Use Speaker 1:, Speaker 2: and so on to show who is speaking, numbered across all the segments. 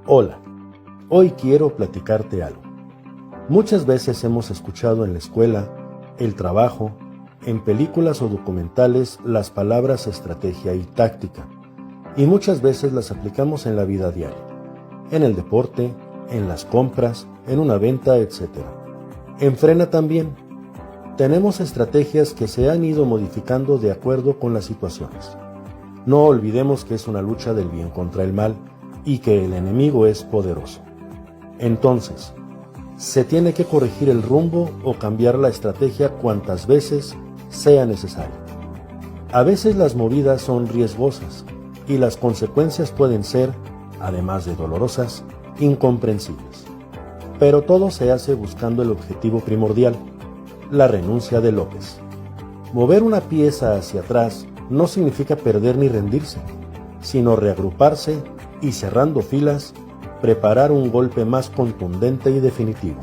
Speaker 1: Hola, hoy quiero platicarte algo. Muchas veces hemos escuchado en la escuela, el trabajo, en películas o documentales las palabras estrategia y táctica, y muchas veces las aplicamos en la vida diaria, en el deporte, en las compras, en una venta, etc. En Frena también. Tenemos estrategias que se han ido modificando de acuerdo con las situaciones. No olvidemos que es una lucha del bien contra el mal y que el enemigo es poderoso. Entonces, se tiene que corregir el rumbo o cambiar la estrategia cuantas veces sea necesario. A veces las movidas son riesgosas y las consecuencias pueden ser, además de dolorosas, incomprensibles. Pero todo se hace buscando el objetivo primordial, la renuncia de López. Mover una pieza hacia atrás no significa perder ni rendirse, sino reagruparse y, cerrando filas, preparar un golpe más contundente y definitivo.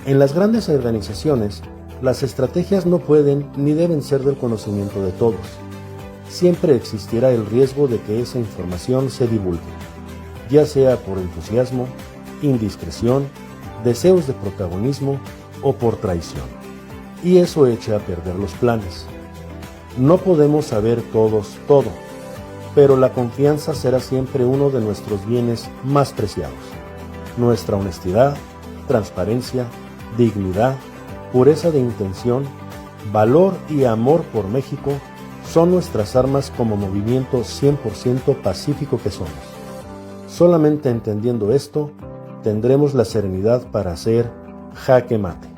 Speaker 1: En las grandes organizaciones, las estrategias no pueden ni deben ser del conocimiento de todos. Siempre existirá el riesgo de que esa información se divulgue, ya sea por entusiasmo, indiscreción, deseos de protagonismo o por traición. Y eso echa a perder los planes. No podemos saber todos todo, pero la confianza será siempre uno de nuestros bienes más preciados. Nuestra honestidad, transparencia, dignidad, pureza de intención, valor y amor por México son nuestras armas como movimiento 100% pacífico que somos. Solamente entendiendo esto, tendremos la serenidad para hacer jaque mate.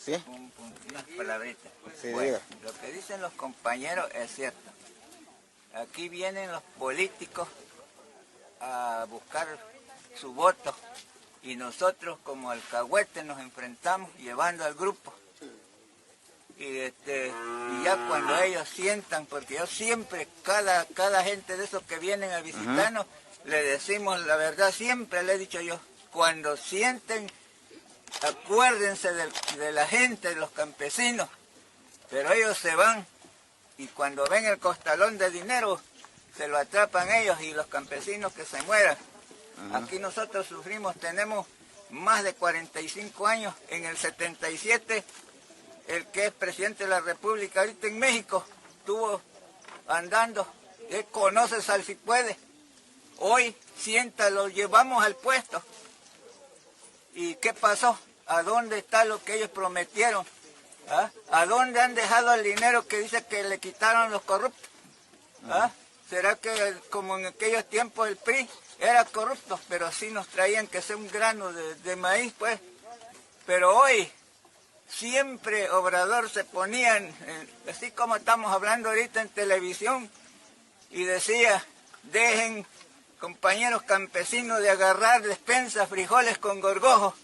Speaker 2: ¿Sí?
Speaker 3: Unas palabritas.
Speaker 2: Sí,
Speaker 3: bueno,
Speaker 2: diga.
Speaker 3: lo que dicen los compañeros es cierto. Aquí vienen los políticos a buscar su voto y nosotros como alcahuete nos enfrentamos llevando al grupo. Y ya cuando ellos sientan, porque yo siempre, cada gente de esos que vienen a visitarnos, le decimos la verdad, siempre le he dicho yo, cuando sienten, acuérdense de la gente, de los campesinos, pero ellos se van y cuando ven el costalón de dinero se lo atrapan ellos y los campesinos que se mueran. Aquí nosotros sufrimos, tenemos más de 45 años, en el 77 el que es presidente de la República ahorita en México estuvo andando, él conoce Sal si puede, hoy lo llevamos al puesto. ¿Y qué pasó? ¿A dónde está lo que ellos prometieron? ¿Ah? ¿A dónde han dejado el dinero que dice que le quitaron los corruptos? ¿Ah? ¿Será que como en aquellos tiempos el PRI era corrupto, pero así nos traían que sea un grano de maíz, pues? Pero hoy siempre Obrador se ponía, así como estamos hablando ahorita en televisión, y decía, dejen, compañeros campesinos, de agarrar despensas, frijoles con gorgojo.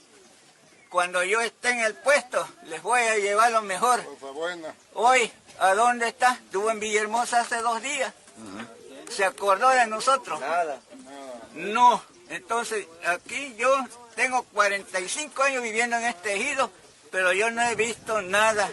Speaker 3: Cuando yo esté en el puesto, les voy a llevar lo mejor. Hoy, ¿a dónde está? Estuvo en Villahermosa hace 2 días. ¿Se acordó de nosotros?
Speaker 2: Nada.
Speaker 3: No. Entonces, aquí yo tengo 45 años viviendo en este ejido, pero yo no he visto nada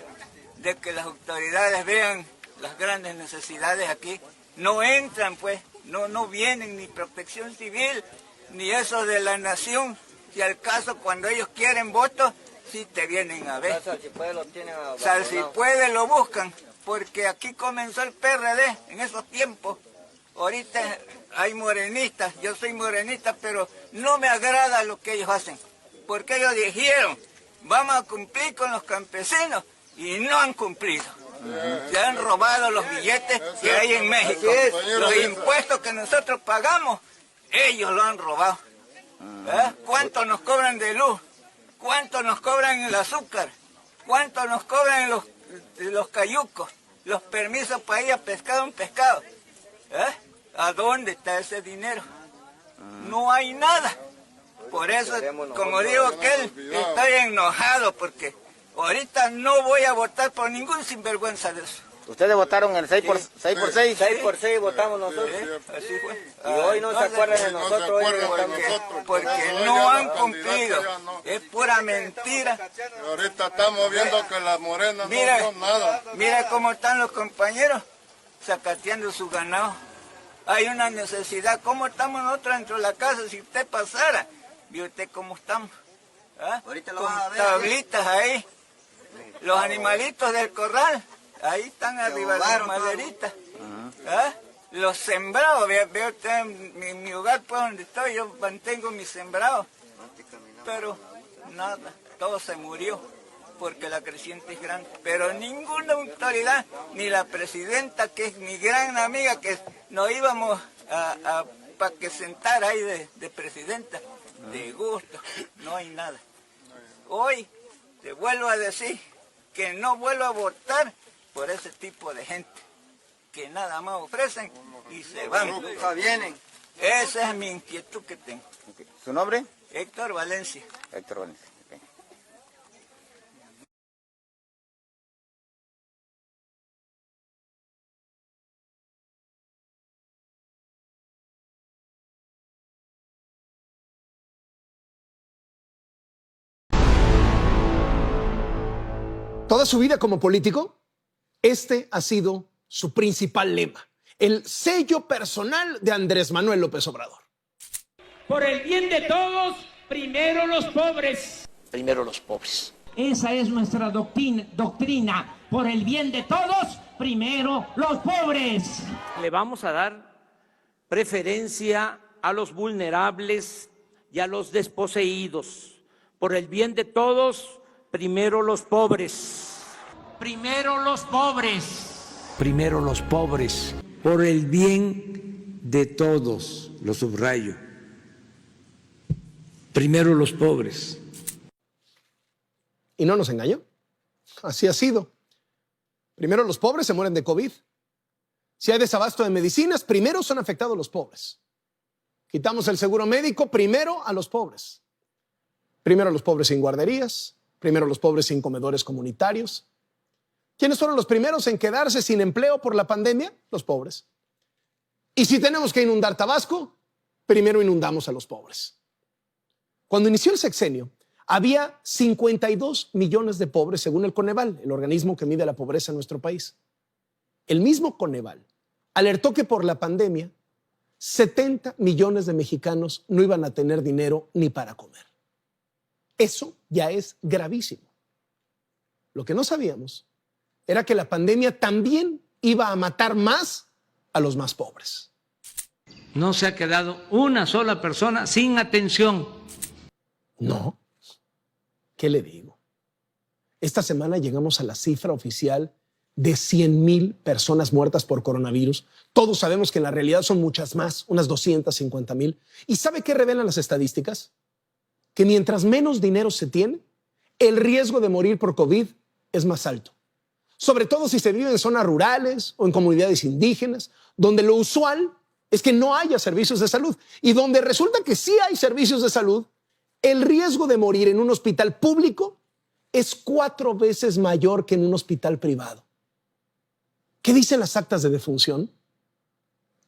Speaker 3: de que las autoridades vean las grandes necesidades aquí. No entran, pues, no vienen ni Protección Civil, ni eso de la Nación. Si al caso, cuando ellos quieren votos, sí te vienen a ver.
Speaker 2: Sal si puede lo tienen abandonado.
Speaker 3: Sal si puede lo buscan, porque aquí comenzó el PRD en esos tiempos. Ahorita hay morenistas, yo soy morenista, pero no me agrada lo que ellos hacen. Porque ellos dijeron, vamos a cumplir con los campesinos, y no han cumplido. Se han robado los billetes que hay en México. Los impuestos que nosotros pagamos, ellos lo han robado. ¿Cuánto nos cobran de luz? ¿Cuánto nos cobran el azúcar? ¿Cuánto nos cobran los cayucos? Los permisos para ir a pescar un pescado. ¿A dónde está ese dinero? No hay nada. Por eso, como digo aquel, estoy enojado porque ahorita no voy a votar por ningún sinvergüenza de eso.
Speaker 2: ¿Ustedes votaron el 6 por 6?
Speaker 3: 6 por 6 votamos nosotros. Así fue. Y hoy no se acuerdan de nosotros. Porque no han cumplido. Es pura mentira.
Speaker 4: Ahorita estamos viendo que las morenas no son nada.
Speaker 3: Mira cómo están los compañeros sacateando su ganado. Hay una necesidad. ¿Cómo estamos nosotros dentro de la casa? Si usted pasara, ¿vio usted cómo estamos?
Speaker 2: Ahorita lo
Speaker 3: Con
Speaker 2: vas a ver.
Speaker 3: tablitas ahí. Los animalitos del corral. Ahí están arriba de las maderitas. Los sembrados, veo usted en mi hogar, pues donde estoy, yo mantengo mis sembrados. Pero nada, todo se murió porque la creciente es grande. Pero ninguna autoridad, ni la presidenta, que es mi gran amiga, que nos íbamos para que sentara ahí de presidenta, de gusto, no hay nada. Hoy te vuelvo a decir que no vuelvo a votar por ese tipo de gente que nada más ofrecen y se van.
Speaker 2: Nunca vienen.
Speaker 3: Esa es mi inquietud que tengo.
Speaker 2: Okay. ¿Su nombre?
Speaker 3: Héctor Valencia.
Speaker 2: Héctor Valencia. Okay.
Speaker 5: Toda su vida como político, este ha sido su principal lema, el sello personal de Andrés Manuel López Obrador.
Speaker 6: Por el bien de todos, primero los pobres.
Speaker 7: Primero los pobres.
Speaker 6: Esa es nuestra doctrina. Por el bien de todos, primero los pobres.
Speaker 7: Le vamos a dar preferencia a los vulnerables y a los desposeídos. Por el bien de todos, primero los pobres.
Speaker 6: Primero los pobres.
Speaker 8: Primero los pobres, por el bien de todos, lo subrayo. Primero los pobres.
Speaker 5: Y no nos engañó, así ha sido. Primero los pobres se mueren de COVID. Si hay desabasto de medicinas, primero son afectados los pobres. Quitamos el seguro médico, primero a los pobres. Primero los pobres sin guarderías, primero los pobres sin comedores comunitarios. ¿Quiénes fueron los primeros en quedarse sin empleo por la pandemia? Los pobres. Y si tenemos que inundar Tabasco, primero inundamos a los pobres. Cuando inició el sexenio, había 52 millones de pobres según el Coneval, el organismo que mide la pobreza en nuestro país. El mismo Coneval alertó que por la pandemia 70 millones de mexicanos no iban a tener dinero ni para comer. Eso ya es gravísimo. Lo que no sabíamos era que la pandemia también iba a matar más a los más pobres.
Speaker 8: No se ha quedado una sola persona sin atención.
Speaker 5: No. ¿Qué le digo? Esta semana llegamos a la cifra oficial de 100,000 personas muertas por coronavirus. Todos sabemos que en la realidad son muchas más, unas 250,000. ¿Y sabe qué revelan las estadísticas? Que mientras menos dinero se tiene, el riesgo de morir por COVID es más alto. Sobre todo si se vive en zonas rurales o en comunidades indígenas, donde lo usual es que no haya servicios de salud. Y donde resulta que sí hay servicios de salud, el riesgo de morir en un hospital público es 4 veces mayor que en un hospital privado. ¿Qué dicen las actas de defunción?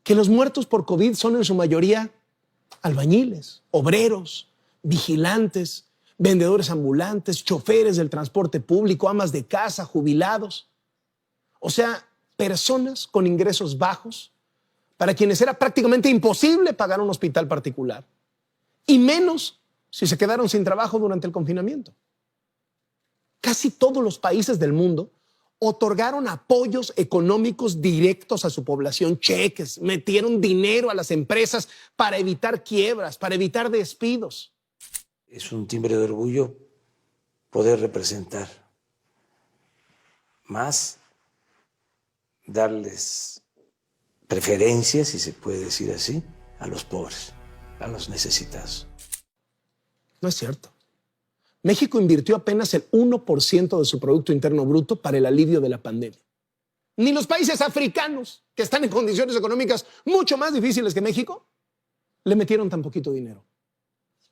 Speaker 5: Que los muertos por COVID son en su mayoría albañiles, obreros, vigilantes, vendedores ambulantes, choferes del transporte público, amas de casa, jubilados. O sea, personas con ingresos bajos para quienes era prácticamente imposible pagar un hospital particular. Y menos si se quedaron sin trabajo durante el confinamiento. Casi todos los países del mundo otorgaron apoyos económicos directos a su población, cheques, metieron dinero a las empresas para evitar quiebras, para evitar despidos.
Speaker 8: Es un timbre de orgullo poder representar más darles preferencia, si se puede decir así, a los pobres, a los necesitados.
Speaker 5: No es cierto. México invirtió apenas el 1% de su Producto Interno Bruto para el alivio de la pandemia. Ni los países africanos, que están en condiciones económicas mucho más difíciles que México, le metieron tan poquito dinero.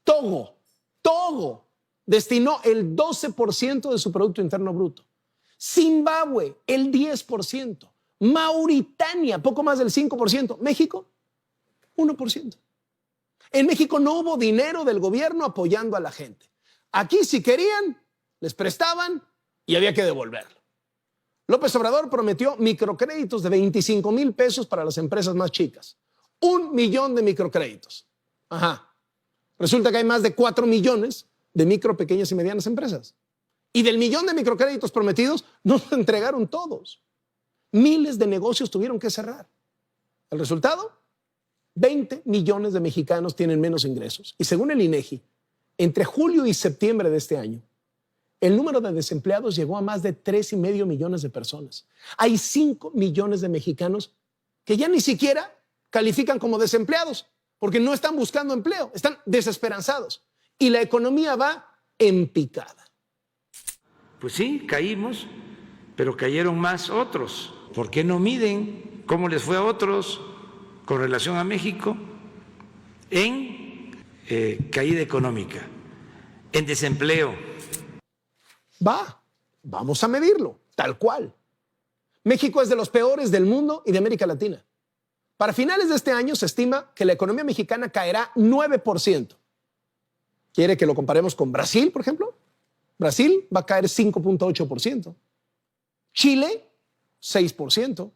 Speaker 5: Togo destinó el 12% de su Producto Interno Bruto. Zimbabue, el 10%. Mauritania, poco más del 5%. México, 1%. En México no hubo dinero del gobierno apoyando a la gente. Aquí, si querían, les prestaban y había que devolverlo. López Obrador prometió microcréditos de 25,000 pesos para las empresas más chicas. 1 millón de microcréditos. Ajá. Resulta que hay más de 4 millones de micro, pequeñas y medianas empresas. Y del millón de microcréditos prometidos, no se entregaron todos. Miles de negocios tuvieron que cerrar. ¿El resultado? 20 millones de mexicanos tienen menos ingresos. Y según el INEGI, entre julio y septiembre de este año, el número de desempleados llegó a más de 3,5 millones de personas. Hay 5 millones de mexicanos que ya ni siquiera califican como desempleados porque no están buscando empleo, están desesperanzados. Y la economía va en picada.
Speaker 8: Pues sí, caímos, pero cayeron más otros. ¿Por qué no miden cómo les fue a otros con relación a México en caída económica, en desempleo?
Speaker 5: Vamos a medirlo, tal cual. México es de los peores del mundo y de América Latina. Para finales de este año se estima que la economía mexicana caerá 9%. ¿Quiere que lo comparemos con Brasil, por ejemplo? Brasil va a caer 5,8%. Chile, 6%.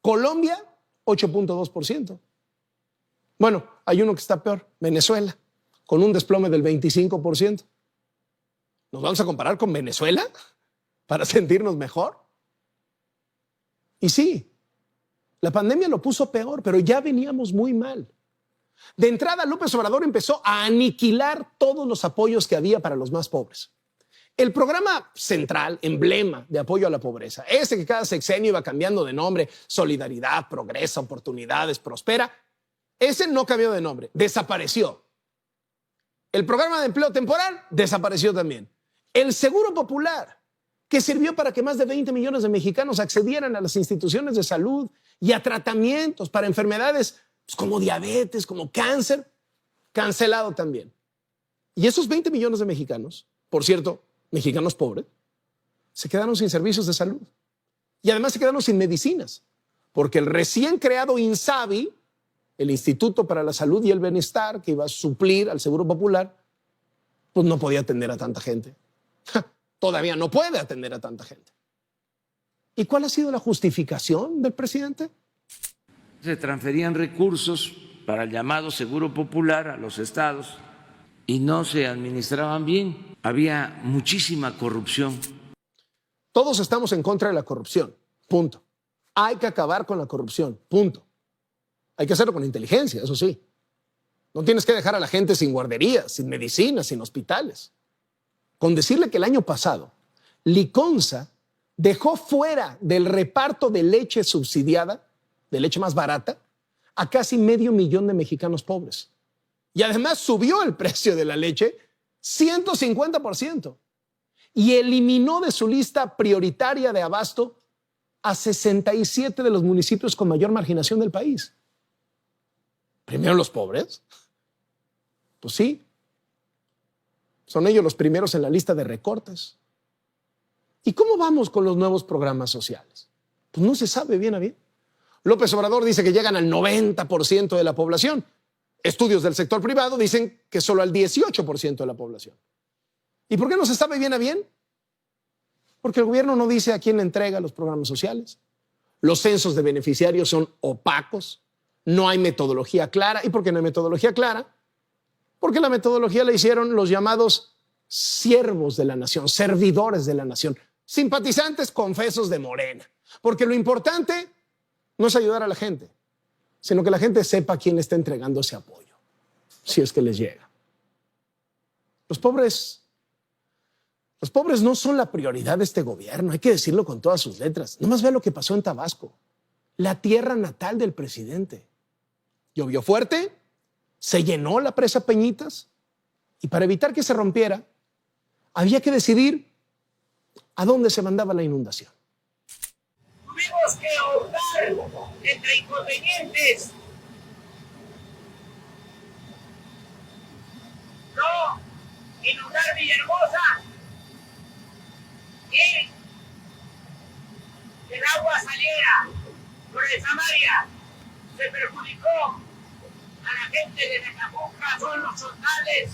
Speaker 5: Colombia, 8,2%. Bueno, hay uno que está peor, Venezuela, con un desplome del 25%. ¿Nos vamos a comparar con Venezuela para sentirnos mejor? Y sí, la pandemia lo puso peor, pero ya veníamos muy mal. De entrada, López Obrador empezó a aniquilar todos los apoyos que había para los más pobres. El programa central, emblema de apoyo a la pobreza, ese que cada sexenio iba cambiando de nombre, Solidaridad, Progresa, Oportunidades, Prospera, ese no cambió de nombre, desapareció. El programa de empleo temporal desapareció también. El Seguro Popular, que sirvió para que más de 20 millones de mexicanos accedieran a las instituciones de salud y a tratamientos para enfermedades como diabetes, como cáncer, cancelado también. Y esos 20 millones de mexicanos, por cierto, mexicanos pobres, se quedaron sin servicios de salud. Y además se quedaron sin medicinas, porque el recién creado INSABI, el Instituto para la Salud y el Bienestar, que iba a suplir al Seguro Popular, pues no podía atender a tanta gente. Todavía no puede atender a tanta gente. ¿Y cuál ha sido la justificación del presidente?
Speaker 8: Se transferían recursos para el llamado Seguro Popular a los estados y no se administraban bien. Había muchísima corrupción.
Speaker 5: Todos estamos en contra de la corrupción, punto. Hay que acabar con la corrupción, punto. Hay que hacerlo con inteligencia, eso sí. No tienes que dejar a la gente sin guarderías, sin medicinas, sin hospitales. Con decirle que el año pasado, Liconza dejó fuera del reparto de leche subsidiada, de leche más barata, a casi 500,000 de mexicanos pobres. Y además subió el precio de la leche 150%. Y eliminó de su lista prioritaria de abasto a 67 de los municipios con mayor marginación del país. ¿Primero los pobres? Pues sí. Son ellos los primeros en la lista de recortes. ¿Y cómo vamos con los nuevos programas sociales? Pues no se sabe bien a bien. López Obrador dice que llegan al 90% de la población. Estudios del sector privado dicen que solo al 18% de la población. ¿Y por qué no se sabe bien a bien? Porque el gobierno no dice a quién le entrega los programas sociales. Los censos de beneficiarios son opacos. No hay metodología clara. ¿Y por qué no hay metodología clara? Porque la metodología la hicieron los llamados siervos de la nación, servidores de la nación, simpatizantes confesos de Morena. Porque lo importante no es ayudar a la gente, sino que la gente sepa a quién le está entregando ese apoyo, si es que les llega. Los pobres Los pobres no son la prioridad de este gobierno, hay que decirlo con todas sus letras. Nomás ve lo que pasó en Tabasco, la tierra natal del presidente. Llovió fuerte, se llenó la presa Peñitas y para evitar que se rompiera, había que decidir a dónde se mandaba la inundación.
Speaker 6: Tuvimos que optar entre inconvenientes. No inundar Villahermosa y el agua saliera por el Samaria. Se perjudicó a la gente de Nacajuca, son los chotales,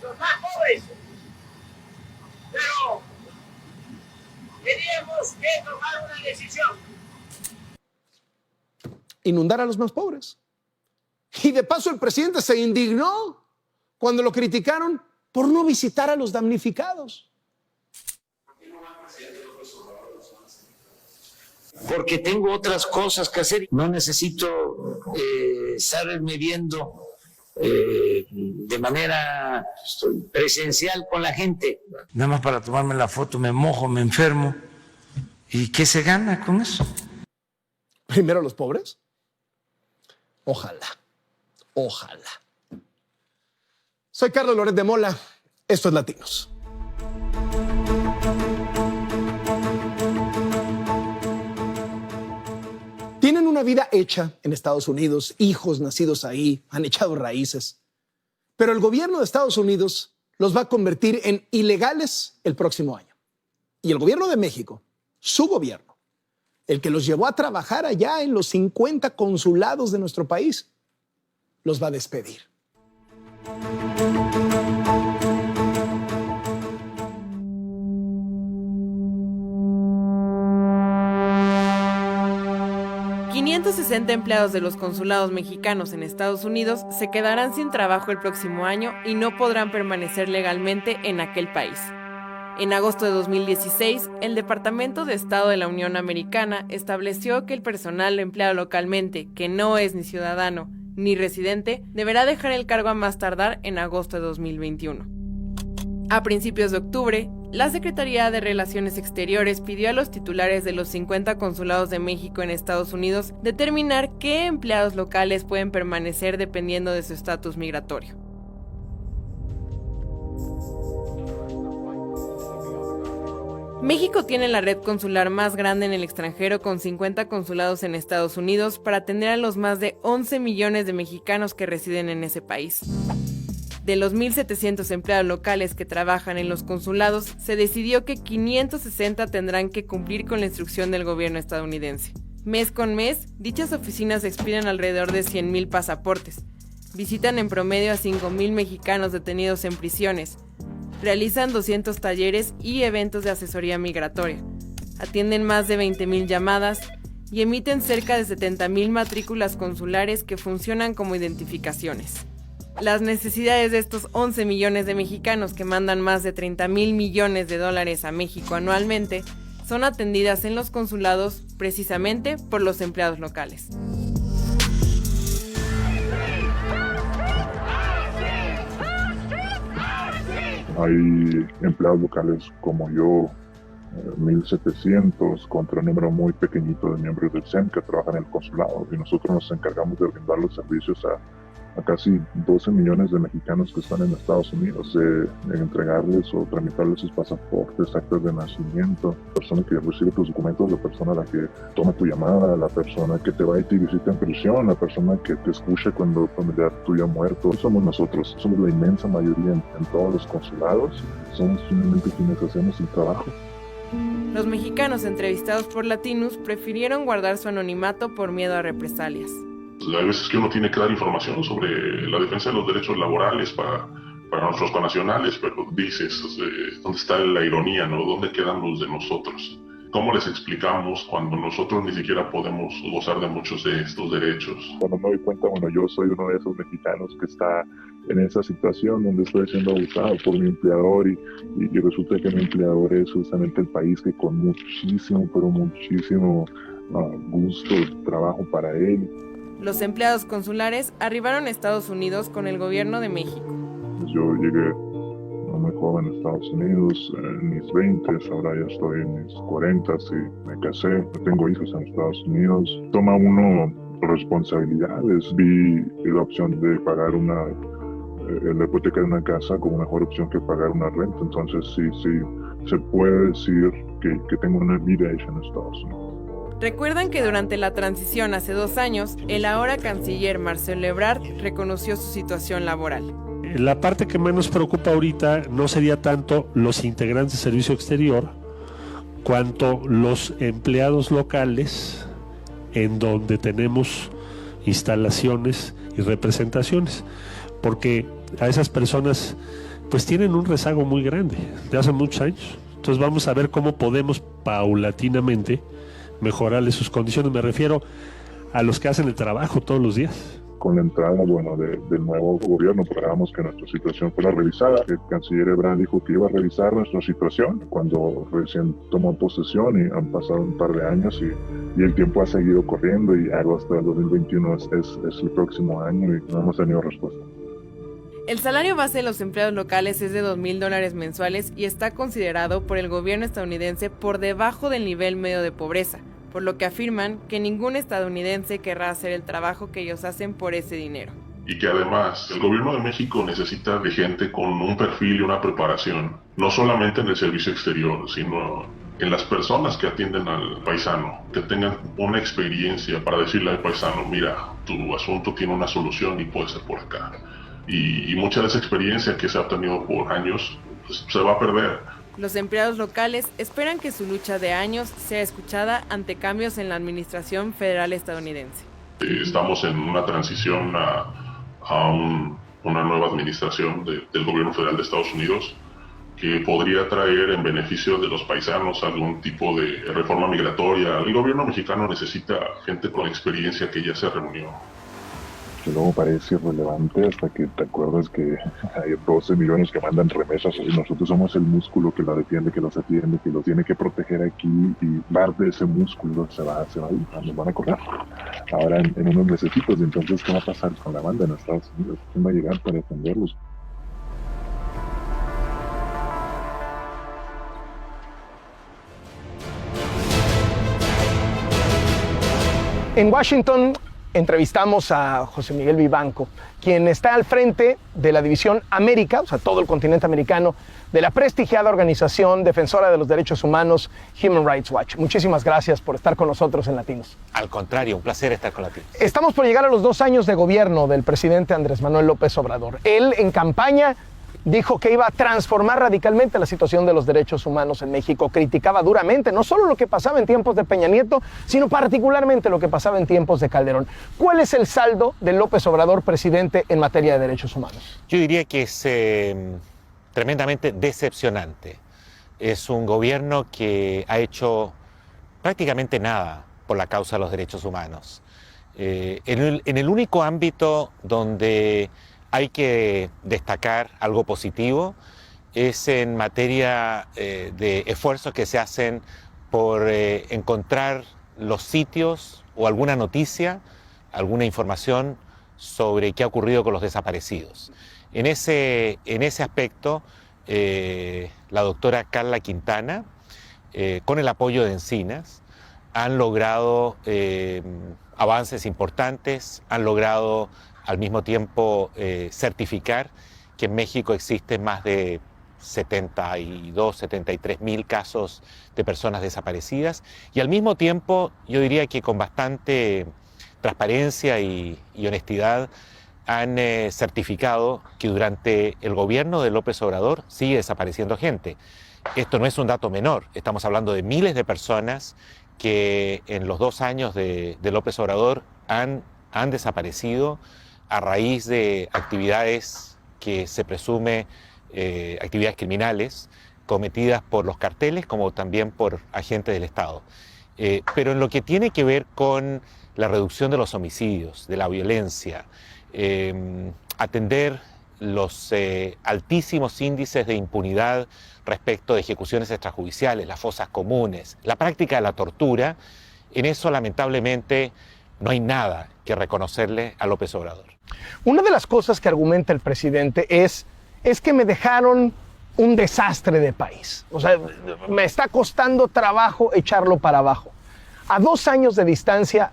Speaker 6: los más pobres. Pero teníamos que tomar una decisión.
Speaker 5: Inundar a los más pobres. Y de paso el presidente se indignó cuando lo criticaron por no visitar a los damnificados.
Speaker 8: Porque tengo otras cosas que hacer. No necesito estarme viendo de manera presencial con la gente. Nada más para tomarme la foto me mojo, me enfermo. ¿Y qué se gana con eso?
Speaker 5: ¿Primero los pobres? Ojalá, ojalá. Soy Carlos Loret de Mola. Esto es Latinos. Tienen una vida hecha en Estados Unidos, hijos nacidos ahí, han echado raíces. Pero el gobierno de Estados Unidos los va a convertir en ilegales el próximo año. Y el gobierno de México, su gobierno, el que los llevó a trabajar allá en los 50 consulados de nuestro país, los va a despedir.
Speaker 9: $560 empleados de los consulados mexicanos en Estados Unidos se quedarán sin trabajo el próximo año y no podrán permanecer legalmente en aquel país. En agosto de 2016, el Departamento de Estado de la Unión Americana estableció que el personal empleado localmente, que no es ni ciudadano ni residente, deberá dejar el cargo a más tardar en agosto de 2021. A principios de octubre, la Secretaría de Relaciones Exteriores pidió a los titulares de los 50 consulados de México en Estados Unidos determinar qué empleados locales pueden permanecer dependiendo de su estatus migratorio. México tiene la red consular más grande en el extranjero con 50 consulados en Estados Unidos para atender a los más de 11 millones de mexicanos que residen en ese país. De los 1,700 empleados locales que trabajan en los consulados, se decidió que 560 tendrán que cumplir con la instrucción del gobierno estadounidense. Mes con mes, dichas oficinas expiden alrededor de 100,000 pasaportes, visitan en promedio a 5,000 mexicanos detenidos en prisiones, realizan 200 talleres y eventos de asesoría migratoria, atienden más de 20,000 llamadas y emiten cerca de 70,000 matrículas consulares que funcionan como identificaciones. Las necesidades de estos 11 millones de mexicanos que mandan más de 30,000 millones de dólares a México anualmente son atendidas en los consulados precisamente por los empleados locales.
Speaker 10: Hay empleados locales como yo, 1,700 contra un número muy pequeñito de miembros del SEM que trabajan en el consulado, y nosotros nos encargamos de brindar los servicios a casi 12 millones de mexicanos que están en Estados Unidos, de entregarles o tramitarles sus pasaportes, actas de nacimiento, la persona que recibe tus documentos, la persona a la que toma tu llamada, la persona que te va y te visita en prisión, la persona que te escucha cuando un familiar tuyo ha muerto. Somos nosotros, somos la inmensa mayoría en todos los consulados, somos finalmente quienes hacemos el trabajo.
Speaker 9: Los mexicanos entrevistados por Latinos prefirieron guardar su anonimato por miedo a represalias.
Speaker 11: Hay veces que uno tiene que dar información sobre la defensa de los derechos laborales para nuestros connacionales, pero dices, ¿dónde está la ironía, no? ¿Dónde quedan los de nosotros? ¿Cómo les explicamos cuando nosotros ni siquiera podemos gozar de muchos de estos derechos?
Speaker 10: Cuando me doy cuenta, yo soy uno de esos mexicanos que está en esa situación donde estoy siendo abusado por mi empleador y resulta que mi empleador es justamente el país que con muchísimo, pero muchísimo gusto trabajo para él.
Speaker 9: Los empleados consulares arribaron a Estados Unidos con el gobierno de México.
Speaker 10: Yo llegué muy joven en Estados Unidos, en mis 20s, ahora ya estoy en mis 40s y me casé, tengo hijos en Estados Unidos. Toma uno responsabilidades. Vi la opción de pagar la hipoteca de una casa como mejor opción que pagar una renta. Entonces sí, se puede decir que tengo una vida hecha en Estados Unidos.
Speaker 9: Recuerdan que durante la transición hace 2 años, el ahora canciller Marcelo Ebrard reconoció su situación laboral.
Speaker 12: La parte que más nos preocupa ahorita no sería tanto los integrantes de servicio exterior, cuanto los empleados locales en donde tenemos instalaciones y representaciones, porque a esas personas pues tienen un rezago muy grande de hace muchos años. Entonces vamos a ver cómo podemos paulatinamente mejorarles sus condiciones. Me refiero a los que hacen el trabajo todos los días.
Speaker 10: Con la entrada del nuevo gobierno esperábamos que nuestra situación fuera revisada. El canciller Ebrard dijo que iba a revisar nuestra situación cuando recién tomó posesión, y han pasado un par de años y el tiempo ha seguido corriendo, y agosto del 2021 es el próximo año y no hemos tenido respuesta.
Speaker 9: El salario base de los empleados locales es de $2,000 mensuales y está considerado por el gobierno estadounidense por debajo del nivel medio de pobreza, por lo que afirman que ningún estadounidense querrá hacer el trabajo que ellos hacen por ese dinero.
Speaker 11: Y que además el gobierno de México necesita de gente con un perfil y una preparación, no solamente en el servicio exterior, sino en las personas que atienden al paisano, que tengan una experiencia para decirle al paisano, mira, tu asunto tiene una solución y puede ser por acá. Y mucha de esa experiencia que se ha obtenido por años pues, se va a perder.
Speaker 9: Los empleados locales esperan que su lucha de años sea escuchada ante cambios en la administración federal estadounidense.
Speaker 11: Estamos en una transición a una nueva administración del gobierno federal de Estados Unidos que podría traer en beneficio de los paisanos algún tipo de reforma migratoria. El gobierno mexicano necesita gente con experiencia que ya se reunió.
Speaker 10: Que luego parece irrelevante hasta que te acuerdas que hay 12 millones que mandan remesas, y nosotros somos el músculo que la defiende, que los atiende, que los tiene que proteger aquí, y parte de ese músculo se va a ir, nos van a correr ahora en unos mesecitos. Entonces, ¿qué va a pasar con la banda en Estados Unidos? ¿Quién va a llegar para defenderlos?
Speaker 5: En Washington entrevistamos a José Miguel Vivanco, quien está al frente de la División América, o sea, todo el continente americano, de la prestigiada organización defensora de los derechos humanos Human Rights Watch. Muchísimas gracias por estar con nosotros en Latinos.
Speaker 13: Al contrario, un placer estar con Latinos.
Speaker 5: Estamos por llegar a los 2 años de gobierno del presidente Andrés Manuel López Obrador. Él, en campaña, dijo que iba a transformar radicalmente la situación de los derechos humanos en México. Criticaba duramente no solo lo que pasaba en tiempos de Peña Nieto, sino particularmente lo que pasaba en tiempos de Calderón. ¿Cuál es el saldo de López Obrador, presidente, en materia de derechos humanos?
Speaker 13: Yo diría que es tremendamente decepcionante. Es un gobierno que ha hecho prácticamente nada por la causa de los derechos humanos. En el único ámbito donde hay que destacar algo positivo es en materia de esfuerzos que se hacen por encontrar los sitios o alguna noticia, alguna información sobre qué ha ocurrido con los desaparecidos. En ese aspecto, la doctora Carla Quintana, con el apoyo de Encinas, han logrado avances importantes, han logrado al mismo tiempo certificar que en México existen más de 73 mil casos de personas desaparecidas, y al mismo tiempo yo diría que con bastante transparencia y honestidad han certificado que durante el gobierno de López Obrador sigue desapareciendo gente. Esto no es un dato menor, estamos hablando de miles de personas que en los 2 años de López Obrador han desaparecido a raíz de actividades que se presume actividades criminales cometidas por los carteles como también por agentes del Estado. Pero en lo que tiene que ver con la reducción de los homicidios, de la violencia, atender los altísimos índices de impunidad respecto de ejecuciones extrajudiciales, las fosas comunes, la práctica de la tortura, en eso lamentablemente no hay nada que reconocerle a López Obrador.
Speaker 5: Una de las cosas que argumenta el presidente es que me dejaron un desastre de país. O sea, me está costando trabajo echarlo para abajo. A 2 años de distancia,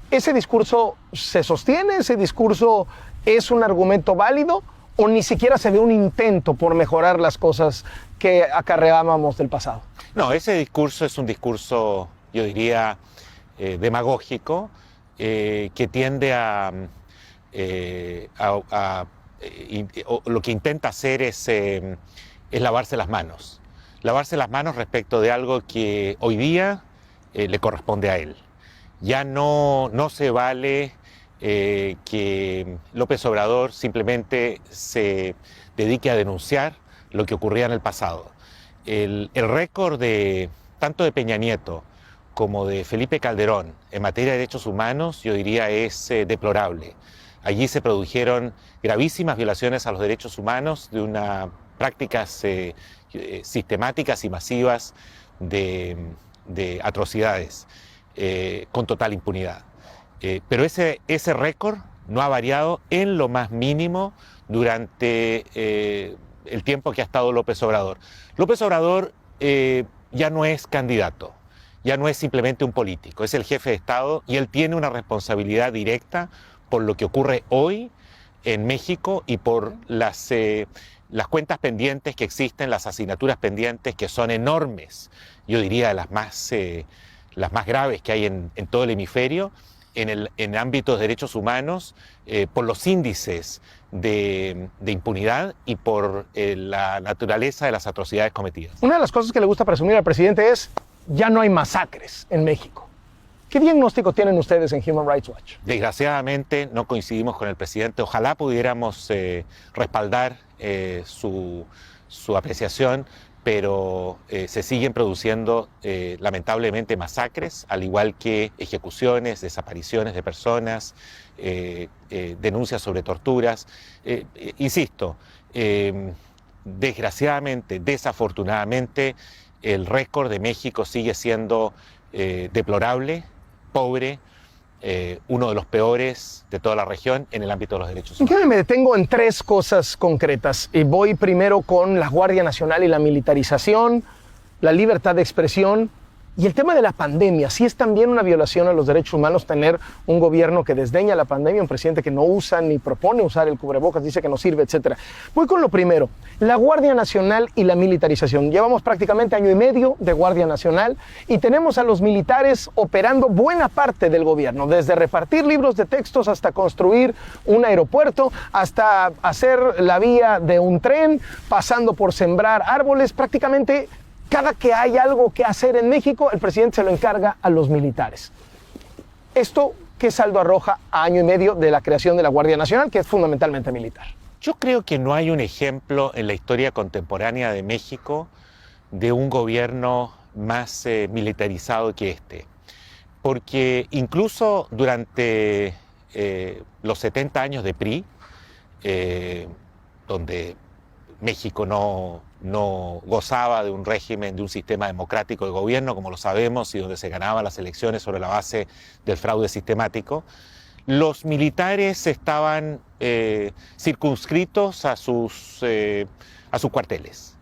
Speaker 5: ¿ese discurso se sostiene? ¿Ese discurso es un argumento válido? ¿O ni siquiera se ve un intento por mejorar las cosas que acarreábamos del pasado?
Speaker 13: No, ese discurso es un discurso, yo diría, demagógico, que tiende lo que intenta hacer es lavarse las manos. Lavarse las manos respecto de algo que hoy día le corresponde a él. Ya no se vale que López Obrador simplemente se dedique a denunciar lo que ocurría en el pasado. El récord tanto de Peña Nieto como de Felipe Calderón en materia de derechos humanos, yo diría, es deplorable. Allí se produjeron gravísimas violaciones a los derechos humanos de unas prácticas sistemáticas y masivas de atrocidades con total impunidad. Pero ese récord no ha variado en lo más mínimo durante el tiempo que ha estado López Obrador. López Obrador ya no es candidato, ya no es simplemente un político, es el jefe de Estado y él tiene una responsabilidad directa por lo que ocurre hoy en México y por las cuentas pendientes que existen, las asignaturas pendientes que son enormes, yo diría las más graves que hay en todo el hemisferio, en ámbitos de derechos humanos, por los índices de impunidad y por la naturaleza de las atrocidades cometidas.
Speaker 5: Una de las cosas que le gusta presumir al presidente es: ya no hay masacres en México. ¿Qué diagnóstico tienen ustedes en Human Rights Watch?
Speaker 13: Desgraciadamente no coincidimos con el presidente. Ojalá pudiéramos respaldar su apreciación, pero se siguen produciendo lamentablemente masacres, al igual que ejecuciones, desapariciones de personas, denuncias sobre torturas. Insisto, desgraciadamente, desafortunadamente, el récord de México sigue siendo deplorable, pobre, uno de los peores de toda la región en el ámbito de los derechos humanos.
Speaker 5: Me detengo en 3 cosas concretas y voy primero con la Guardia Nacional y la militarización, la libertad de expresión y el tema de la pandemia. Sí es también una violación a los derechos humanos tener un gobierno que desdeña la pandemia, un presidente que no usa ni propone usar el cubrebocas, dice que no sirve, etc. Voy con lo primero, la Guardia Nacional y la militarización. Llevamos prácticamente 1 año y medio de Guardia Nacional y tenemos a los militares operando buena parte del gobierno, desde repartir libros de textos hasta construir un aeropuerto, hasta hacer la vía de un tren, pasando por sembrar árboles. Prácticamente cada que hay algo que hacer en México, el presidente se lo encarga a los militares. ¿Esto qué saldo arroja a 1 año y medio de la creación de la Guardia Nacional, que es fundamentalmente militar?
Speaker 13: Yo creo que no hay un ejemplo en la historia contemporánea de México de un gobierno más militarizado que este. Porque incluso durante los 70 años de PRI, donde México no gozaba de un régimen, de un sistema democrático de gobierno, como lo sabemos, y donde se ganaban las elecciones sobre la base del fraude sistemático, los militares estaban circunscritos a sus cuarteles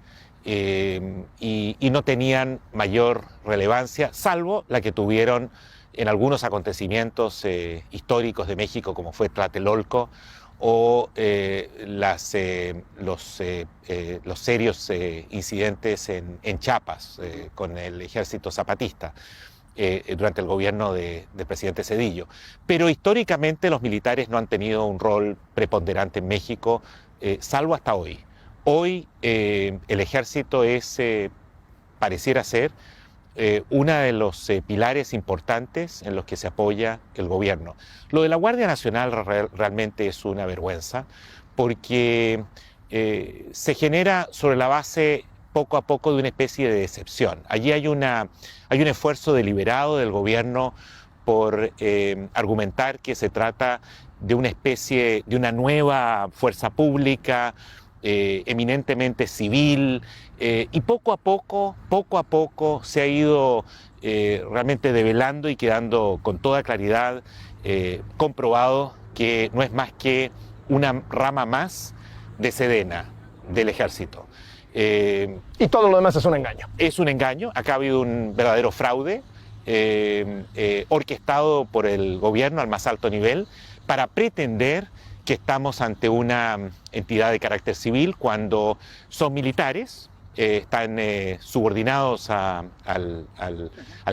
Speaker 13: y no tenían mayor relevancia, salvo la que tuvieron en algunos acontecimientos históricos de México, como fue Tlatelolco, o los serios incidentes en Chiapas con el ejército zapatista durante el gobierno del presidente Zedillo. Pero históricamente los militares no han tenido un rol preponderante en México, salvo hasta hoy. Hoy el ejército pareciera ser uno de los pilares importantes en los que se apoya el gobierno. Lo de la Guardia Nacional realmente es una vergüenza porque se genera sobre la base poco a poco de una especie de decepción. Allí hay un esfuerzo deliberado del gobierno por argumentar que se trata de una especie de una nueva fuerza pública eminentemente civil, y poco a poco se ha ido realmente develando y quedando con toda claridad comprobado que no es más que una rama más de Sedena, del ejército.
Speaker 5: Y todo lo demás es un engaño.
Speaker 13: Es un engaño. Acá ha habido un verdadero fraude orquestado por el gobierno al más alto nivel para pretender que estamos ante una entidad de carácter civil cuando son militares, están subordinados al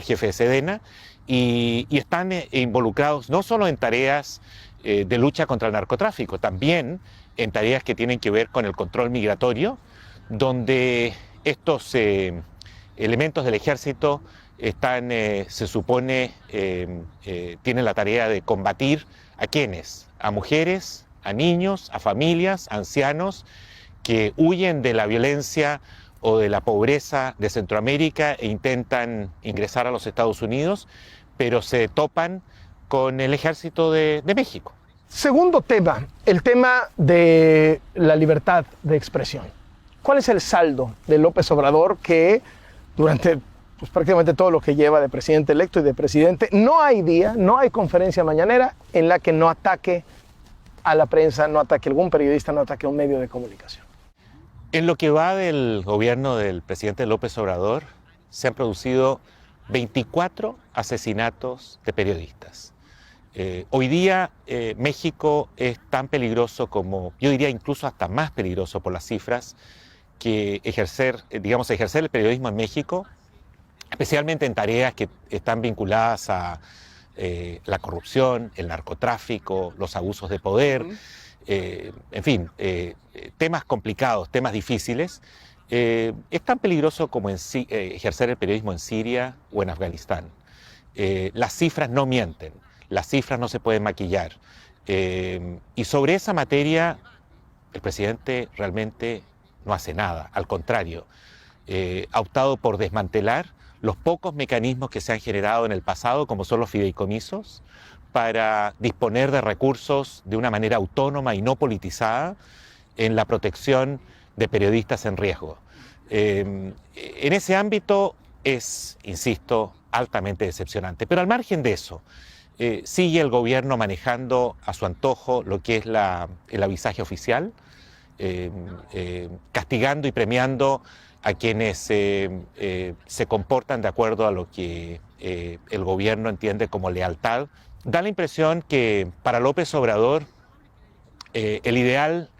Speaker 13: jefe de Sedena y están involucrados no solo en tareas de lucha contra el narcotráfico, también en tareas que tienen que ver con el control migratorio, donde estos elementos del ejército están, se supone, tienen la tarea de combatir ¿a quiénes? A mujeres, a niños, a familias, a ancianos que huyen de la violencia o de la pobreza de Centroamérica e intentan ingresar a los Estados Unidos, pero se topan con el ejército de México.
Speaker 5: Segundo tema, el tema de la libertad de expresión. ¿Cuál es el saldo de López Obrador que durante prácticamente todo lo que lleva de presidente electo y de presidente, no hay día, no hay conferencia mañanera en la que no ataque a la prensa, no ataque a algún periodista, no ataque a un medio de comunicación?
Speaker 13: En lo que va del gobierno del presidente López Obrador, se han producido 24 asesinatos de periodistas. Hoy día México es tan peligroso como, yo diría incluso hasta más peligroso por las cifras, que ejercer el periodismo en México, especialmente en tareas que están vinculadas a la corrupción, el narcotráfico, los abusos de poder, en fin, temas complicados, temas difíciles. Es tan peligroso como ejercer el periodismo en Siria o en Afganistán. Las cifras no mienten, las cifras no se pueden maquillar. Y sobre esa materia, el presidente realmente no hace nada, al contrario. Ha optado por desmantelar los pocos mecanismos que se han generado en el pasado, como son los fideicomisos, para disponer de recursos de una manera autónoma y no politizada en la protección de periodistas en riesgo. En ese ámbito es, insisto, altamente decepcionante. Pero al margen de eso, sigue el gobierno manejando a su antojo lo que es el avisaje oficial, castigando y premiando a quienes se comportan de acuerdo a lo que el gobierno entiende como lealtad. Da la impresión que para López Obrador el ideal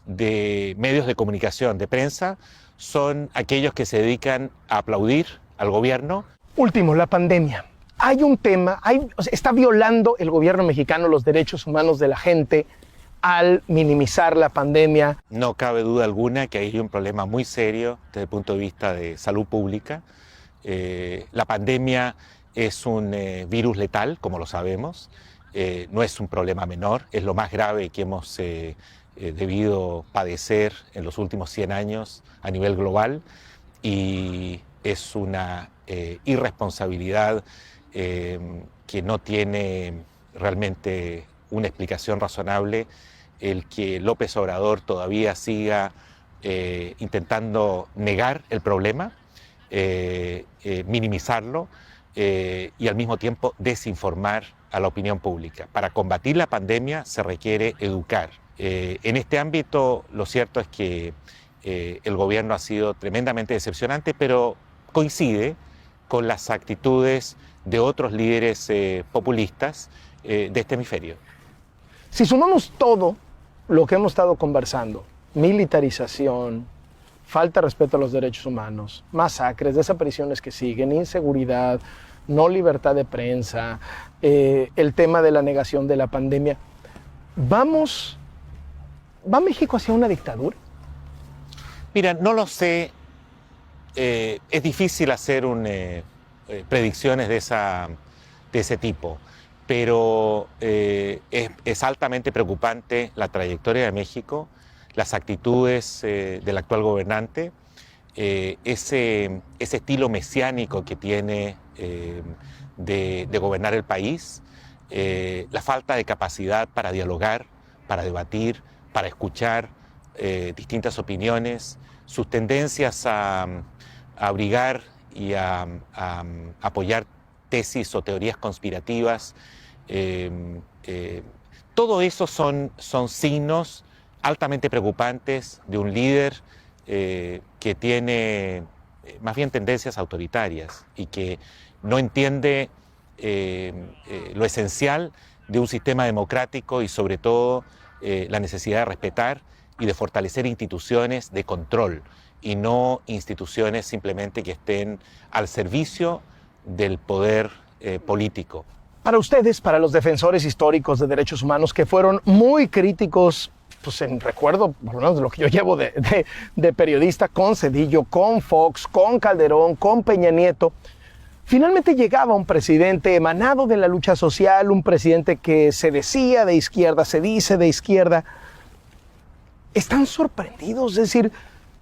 Speaker 13: de medios de comunicación, de prensa, son aquellos que se dedican a aplaudir al gobierno.
Speaker 5: Último, la pandemia. Hay un tema, está violando el gobierno mexicano los derechos humanos de la gente al minimizar la pandemia.
Speaker 13: No cabe duda alguna que hay un problema muy serio desde el punto de vista de salud pública. La pandemia es un virus letal, como lo sabemos. No es un problema menor, es lo más grave que hemos debido padecer en los últimos 100 años a nivel global, y es una irresponsabilidad que no tiene realmente una explicación razonable el que López Obrador todavía siga intentando negar el problema, minimizarlo y al mismo tiempo desinformar a la opinión pública. Para combatir la pandemia se requiere educar. En este ámbito lo cierto es que el gobierno ha sido tremendamente decepcionante, pero coincide con las actitudes de otros líderes populistas de este hemisferio.
Speaker 5: Si sumamos todo lo que hemos estado conversando, militarización, falta de respeto a los derechos humanos, masacres, desapariciones que siguen, inseguridad, no libertad de prensa, el tema de la negación de la pandemia, ¿va México hacia una dictadura?
Speaker 13: Mira, no lo sé. Es difícil hacer predicciones de ese tipo, pero es altamente preocupante la trayectoria de México, las actitudes del actual gobernante, ese estilo mesiánico que tiene de gobernar el país, la falta de capacidad para dialogar, para debatir, para escuchar distintas opiniones, sus tendencias a abrigar y a apoyar tesis o teorías conspirativas. Todo eso son signos altamente preocupantes de un líder que tiene más bien tendencias autoritarias y que no entiende lo esencial de un sistema democrático y sobre todo la necesidad de respetar y de fortalecer instituciones de control y no instituciones simplemente que estén al servicio del poder político.
Speaker 5: Para ustedes, para los defensores históricos de derechos humanos que fueron muy críticos, pues en recuerdo, por lo menos de lo que yo llevo de periodista, con Zedillo, con Fox, con Calderón, con Peña Nieto, finalmente llegaba un presidente emanado de la lucha social, un presidente que se decía de izquierda, se dice de izquierda. ¿Están sorprendidos? Es decir,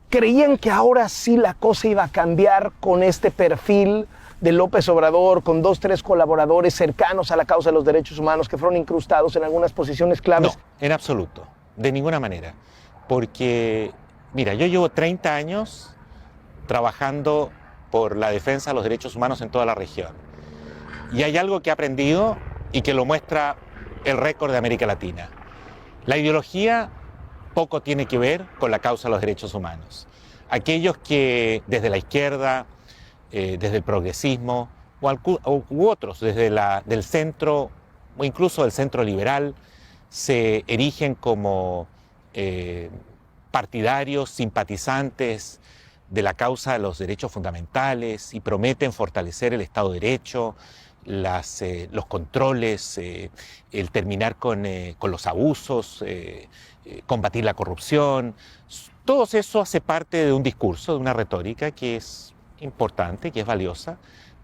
Speaker 5: ¿creían que ahora sí la cosa iba a cambiar con este perfil de López Obrador, con 2, 3 colaboradores cercanos a la causa de los derechos humanos que fueron incrustados en algunas posiciones claves?
Speaker 13: No, en absoluto, de ninguna manera. Porque, mira, yo llevo 30 años trabajando por la defensa de los derechos humanos en toda la región. Y hay algo que he aprendido y que lo muestra el récord de América Latina. La ideología poco tiene que ver con la causa de los derechos humanos. Aquellos que desde la izquierda, desde el progresismo, u otros desde del centro, o incluso del centro liberal, se erigen como partidarios, simpatizantes de la causa de los derechos fundamentales y prometen fortalecer el Estado de Derecho, los controles, el terminar con los abusos, combatir la corrupción. Todo eso hace parte de un discurso, de una retórica que es importante, que es valiosa,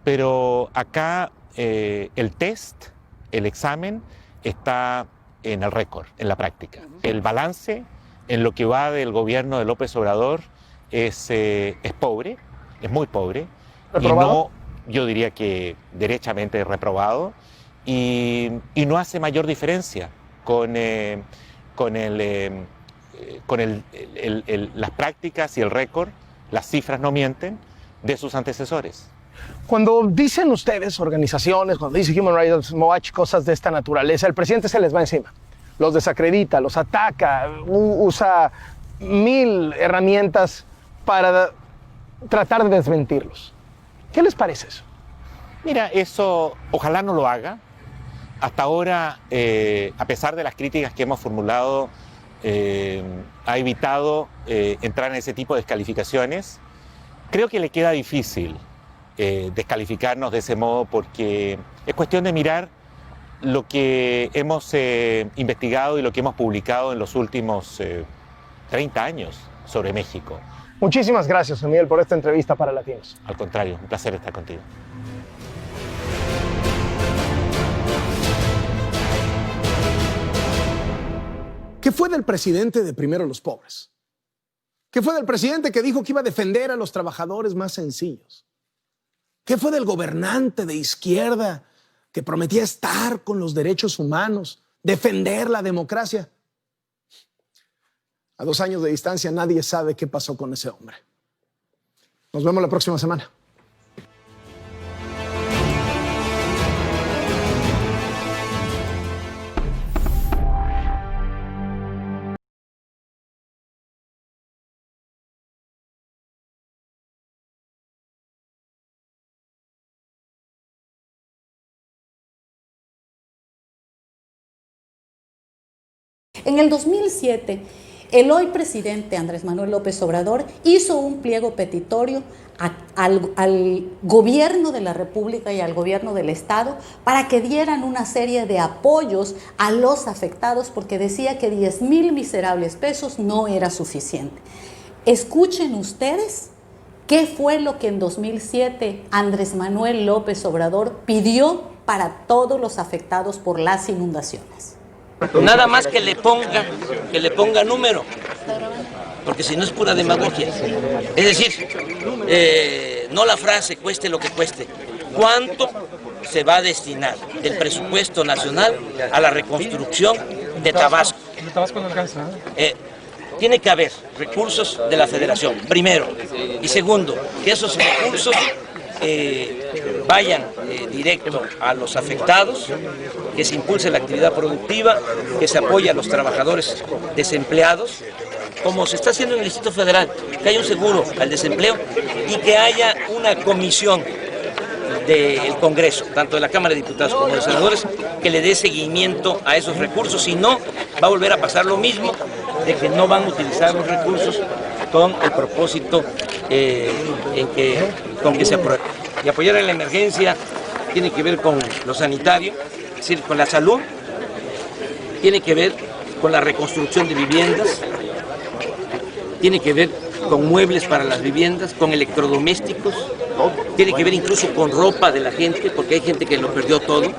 Speaker 13: pero acá el test, el examen, está en el récord, en la práctica. El balance en lo que va del gobierno de López Obrador es pobre, es muy pobre.
Speaker 5: ¿Reprobado?
Speaker 13: Y no, yo diría que derechamente reprobado, y no hace mayor diferencia con las prácticas y el récord, las cifras no mienten, de sus antecesores.
Speaker 5: Cuando dicen ustedes, organizaciones, cuando dice Human Rights Watch, cosas de esta naturaleza, el presidente se les va encima, los desacredita, los ataca, usa 1000 herramientas para tratar de desmentirlos. ¿Qué les parece eso?
Speaker 13: Mira, eso ojalá no lo haga. Hasta ahora, a pesar de las críticas que hemos formulado, ha evitado entrar en ese tipo de descalificaciones. Creo que le queda difícil descalificarnos de ese modo porque es cuestión de mirar lo que hemos investigado y lo que hemos publicado en los últimos 30 años sobre México.
Speaker 5: Muchísimas gracias, Miguel, por esta entrevista para Latinos.
Speaker 13: Al contrario, un placer estar contigo.
Speaker 5: ¿Qué fue del presidente de Primero los Pobres? ¿Qué fue del presidente que dijo que iba a defender a los trabajadores más sencillos? ¿Qué fue del gobernante de izquierda que prometía estar con los derechos humanos, defender la democracia? A 2 años de distancia nadie sabe qué pasó con ese hombre. Nos vemos la próxima semana.
Speaker 14: En el 2007, el hoy presidente Andrés Manuel López Obrador hizo un pliego petitorio al gobierno de la República y al gobierno del Estado para que dieran una serie de apoyos a los afectados porque decía que 10,000 miserables pesos no era suficiente. Escuchen ustedes qué fue lo que en 2007 Andrés Manuel López Obrador pidió para todos los afectados por las inundaciones.
Speaker 7: Nada más que le ponga número, porque si no es pura demagogia. Es decir, no la frase cueste lo que cueste. ¿Cuánto se va a destinar del presupuesto nacional a la reconstrucción de Tabasco?
Speaker 15: Tabasco no alcanza,
Speaker 7: Tiene que haber recursos de la Federación, primero. Y segundo, que esos recursos vayan directo a los afectados, que se impulse la actividad productiva, que se apoye a los trabajadores desempleados como se está haciendo en el Distrito Federal, que haya un seguro al desempleo y que haya una comisión del Congreso, tanto de la Cámara de Diputados como de los senadores, que le dé seguimiento a esos recursos. Si no, va a volver a pasar lo mismo, de que no van a utilizar los recursos con el propósito con que se apruebe. Y apoyar en la emergencia tiene que ver con lo sanitario, es decir, con la salud, tiene que ver con la reconstrucción de viviendas, tiene que ver con muebles para las viviendas, con electrodomésticos, tiene que ver incluso con ropa de la gente, porque hay gente que lo perdió todo.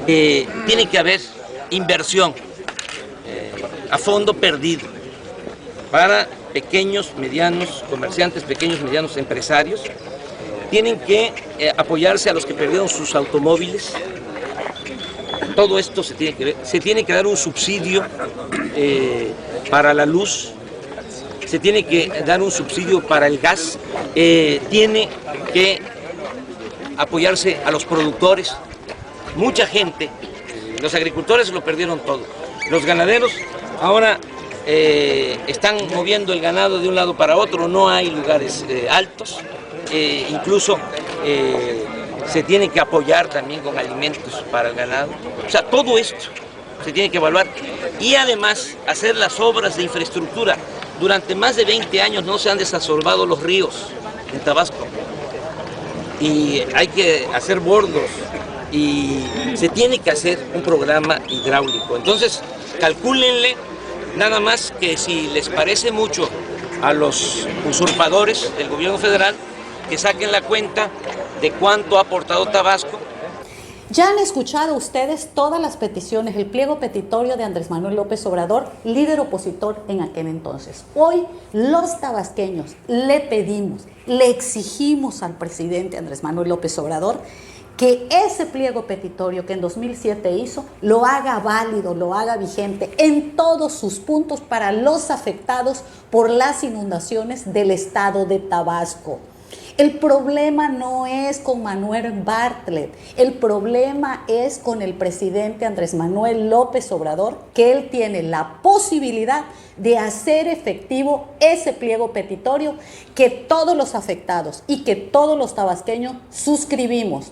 Speaker 7: Tiene que haber inversión a fondo perdido para pequeños, medianos comerciantes, pequeños, medianos empresarios. Tienen que apoyarse a los que perdieron sus automóviles. Todo esto se tiene que dar un subsidio para la luz, se tiene que dar un subsidio para el gas, tiene que apoyarse a los productores. Mucha gente, los agricultores lo perdieron todo. Los ganaderos ahora están moviendo el ganado de un lado para otro, no hay lugares altos, incluso se tiene que apoyar también con alimentos para el ganado. O sea, todo esto se tiene que evaluar y además hacer las obras de infraestructura. Durante más de 20 años no se han desasolvado los ríos en Tabasco y hay que hacer bordos y se tiene que hacer un programa hidráulico. Entonces, calcúlenle nada más que si les parece mucho a los usurpadores del gobierno federal, que saquen la cuenta de cuánto ha aportado Tabasco.
Speaker 14: Ya han escuchado ustedes todas las peticiones, el pliego petitorio de Andrés Manuel López Obrador, líder opositor en aquel entonces. Hoy los tabasqueños le pedimos, le exigimos al presidente Andrés Manuel López Obrador que ese pliego petitorio que en 2007 hizo, lo haga válido, lo haga vigente en todos sus puntos para los afectados por las inundaciones del estado de Tabasco. El problema no es con Manuel Bartlett, el problema es con el presidente Andrés Manuel López Obrador, que él tiene la posibilidad de hacer efectivo ese pliego petitorio que todos los afectados y que todos los tabasqueños suscribimos.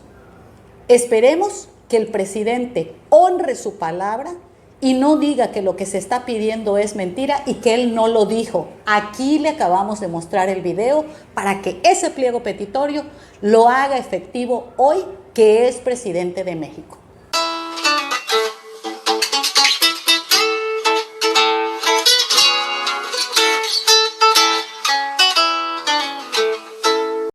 Speaker 14: Esperemos que el presidente honre su palabra y no diga que lo que se está pidiendo es mentira y que él no lo dijo. Aquí le acabamos de mostrar el video para que ese pliego petitorio lo haga efectivo hoy que es presidente de México.